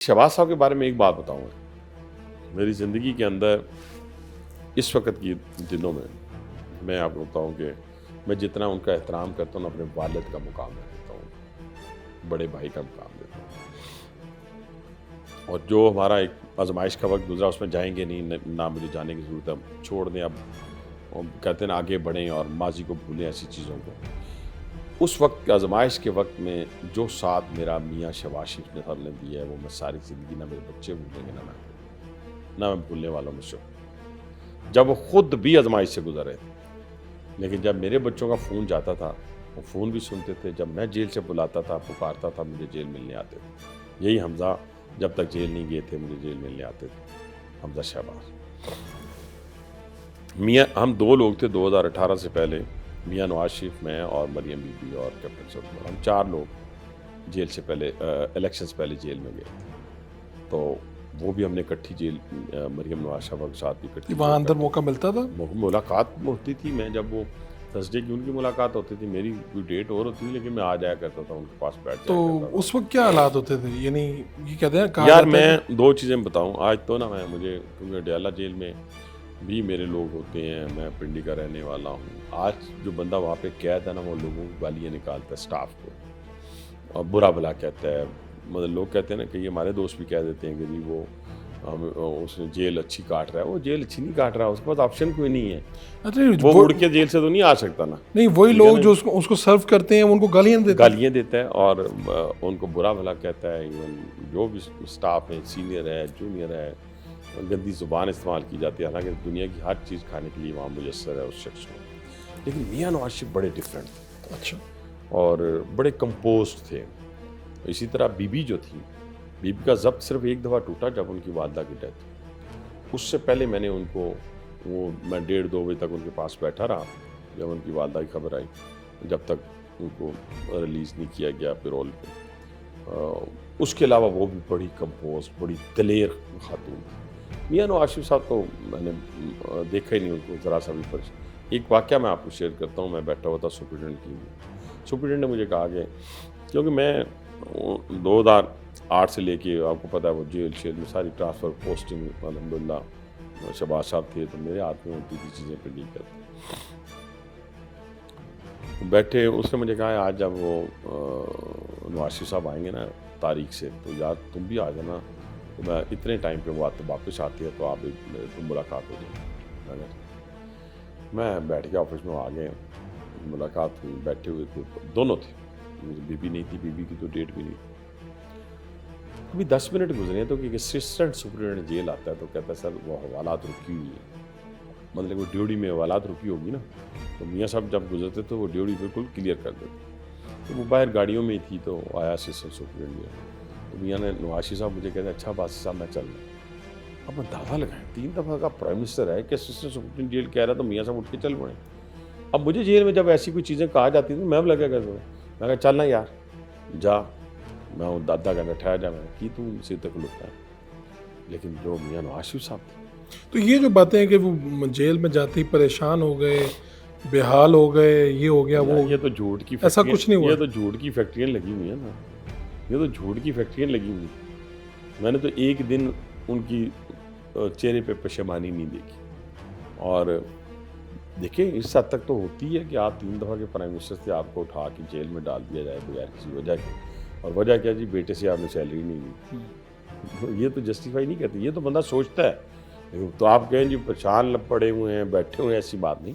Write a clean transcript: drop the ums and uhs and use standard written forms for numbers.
शहबाज साहब के बारे में एक बात बताऊँ मेरी ज़िंदगी के अंदर इस वक्त की दिनों में मैं आपको बताऊँ कि मैं जितना उनका एहतराम करता हूँ ना अपने वालिद का मुकाम देता हूँ, बड़े भाई का मुकाम देता हूँ। और जो हमारा एक आजमाइश का वक्त गुजरा उसमें जाएंगे नहीं, ना मुझे जाने की ज़रूरत है, छोड़ दें अब। और कहते हैं ना आगे बढ़ें और माजी को भूलें, ऐसी चीज़ों को। उस वक्त आजमाइश के वक्त में जो साथ मेरा मियाँ शहबाज शरीफ ने साहब ने दिया है वो मैं सारी ज़िंदगी ना मेरे बच्चे भूलेंगे ना मैं भूलने वालों में से हूँ। जब वो खुद भी आजमाइश से गुजर रहे थे, लेकिन जब मेरे बच्चों का फ़ोन जाता था वो फ़ोन भी सुनते थे। जब मैं जेल से बुलाता था, पुकारता था, मुझे जेल मिलने आते थे। यही हमज़ा जब तक जेल नहीं गए थे मुझे जेल मिलने आते थे, हमज़ा शहबाज। मियाँ हम दो लोग थे 2018 से पहले, मियाँ नवाज शरीफ, मैं और मरियम बीबी और कैप्टन सब्ज़, हम 4 लोग जेल से पहले इलेक्शन से पहले जेल में गए थे। तो वो भी हमने इकट्ठी जेल मरियम नवाज साहब के साथ भी इकट्ठी वहाँ अंदर मौका मिलता था? मुलाकात होती थी। मैं जब वो थर्सडे की उनकी मुलाकात होती थी, मेरी कोई डेट और होती थी, लेकिन मैं आ जाया करता था उनके पास, बैठ तो जाया करता था। उस वक्त क्या हालात होते थे? यानी ये कहते हैं कहा यार जाता है मैं 2 चीज़ें बताऊँ आज तो ना, मैं मुझे क्योंकि डयाला जेल में भी मेरे लोग होते हैं, मैं पिंडी का रहने वाला हूँ। आज जो बंदा वहाँ पे कैद है ना, वो लोगों को गालियाँ निकालता है, स्टाफ को, और बुरा भला कहता है। मतलब लोग कहते हैं ना कि हमारे दोस्त भी कह देते हैं कि जी वो उसने जेल अच्छी काट रहा है। वो जेल अच्छी नहीं काट रहा, उसके पास ऑप्शन कोई नहीं है। अच्छा, वो उड़ के जेल से तो नहीं आ सकता ना। नहीं वही ठीक है लोग ना? जो उसको सर्व करते हैं उनको गालियाँ देते हैं। गालियाँ देता है और उनको बुरा भला कहता है। इवन जो भी स्टाफ है, सीनियर है, जूनियर है, गंदी ज़ुबान इस्तेमाल की जाती है। हालांकि दुनिया की हर चीज़ खाने के लिए वहाँ मुयस्सर है उस शख्स को। लेकिन मियाँ नवाज शरीफ बड़े डिफरेंट थे। अच्छा। और बड़े कंपोज्ड थे। इसी तरह बीबी जो थी, बीबी का ज़ब्त सिर्फ एक दफ़ा टूटा जब उनकी वालदा की डेथ। उससे पहले मैंने उनको मैं 1:30-2 बजे तक उनके पास बैठा रहा जब उनकी वालदा की खबर आई, जब तक उनको रिलीज़ नहीं किया गया पैरोल पे। उसके अलावा वो भी बड़ी कंपोज, बड़ी दलेर खातून थी। मियाँ नवाज शरीफ साहब तो मैंने देखा ही नहीं उनको ज़रा सा भी परेशान। एक वाक़या मैं आपको शेयर करता हूँ। मैं बैठा हुआ था सुपरिटेंडेंट ने मुझे कहा कि क्योंकि मैं 2008 से लेके आपको पता है वो जेल में सारी ट्रांसफ़र पोस्टिंग अल्हम्दुलिल्लाह शहबाज साहब थे, तो मेरे हाथ में होती थी चीज़ें पे डील करते बैठे। उसने मुझे कहा आज जब वो नवाज शरीफ साहब आएंगे ना तारीख से, तो यार तुम भी आ जाना। तो मैं इतने टाइम पे वो आते वापस आती है तो आप तुम मुलाकात हो जाएगी। मैं बैठ गया ऑफिस में, आ गए, मुलाकात हुई, बैठे हुए थे, तो दोनों थे, मुझे बीबी नहीं थी, बीबी की तो डेट भी नहीं थी। अभी 10 मिनट गुजरे तो कि असिस्टेंट सुपरिटेंडेंट जेल आता है तो कहता है सर वो हवालात रुकी हुई है। मतलब वो ड्यूटी में हवालात रुकी होगी ना, तो मियाँ साहब जब गुजरते तो वो ड्यूटी बिल्कुल क्लियर कर देते। तो वो बाहर गाड़ियों में थी तो आया असिस्टेंट सुपरिटेंडेंट, तो मियाँ ने नवाज शरीफ साहब मुझे कहते हैं अच्छा बात साहब मैं चल रहा हूँ। अब मैं दावा लगाया 3 दफ़ा का प्राइम मिनिस्टर है कि असिस्टेंट सुपरिटेंडेंट जेल कह रहा, तो मियाँ साहब उठ के चल पड़े। अब मुझे जेल में जब ऐसी कोई चीज़ें कहा जाती थी मैं भी लगा कैसे, मैं कहा चलना यार जा, मैं हूँ दादा का ठहर जा, मैं कि तू से तक लुटता है। लेकिन जो मियाँ नवाज शरीफ साहब थे, तो ये जो बातें हैं कि वो जेल में जाते ही परेशान हो गए, बेहाल हो गए, ये हो गया वो, ये तो झूठ की ऐसा कुछ नहीं हुआ। ये तो झूठ की फैक्ट्रियाँ लगी हुई है ना, ये तो झूठ की फैक्ट्रियाँ लगी हुई। मैंने तो एक दिन उनकी चेहरे पे पशेमानी नहीं देखी। और देखिए इस हद तक तो होती है कि आप 3 दफ़ा के प्राइम मिनिस्टर से आपको उठा के जेल में डाल दिया जाए बगैर किसी वजह के। और वजह क्या जी, बेटे से आपने सैलरी नहीं ली। ये तो जस्टिफाई नहीं करती, ये तो बंदा सोचता है। तो आप कहें जी परेशान पड़े हुए हैं, बैठे हुए हैं, ऐसी बात नहीं।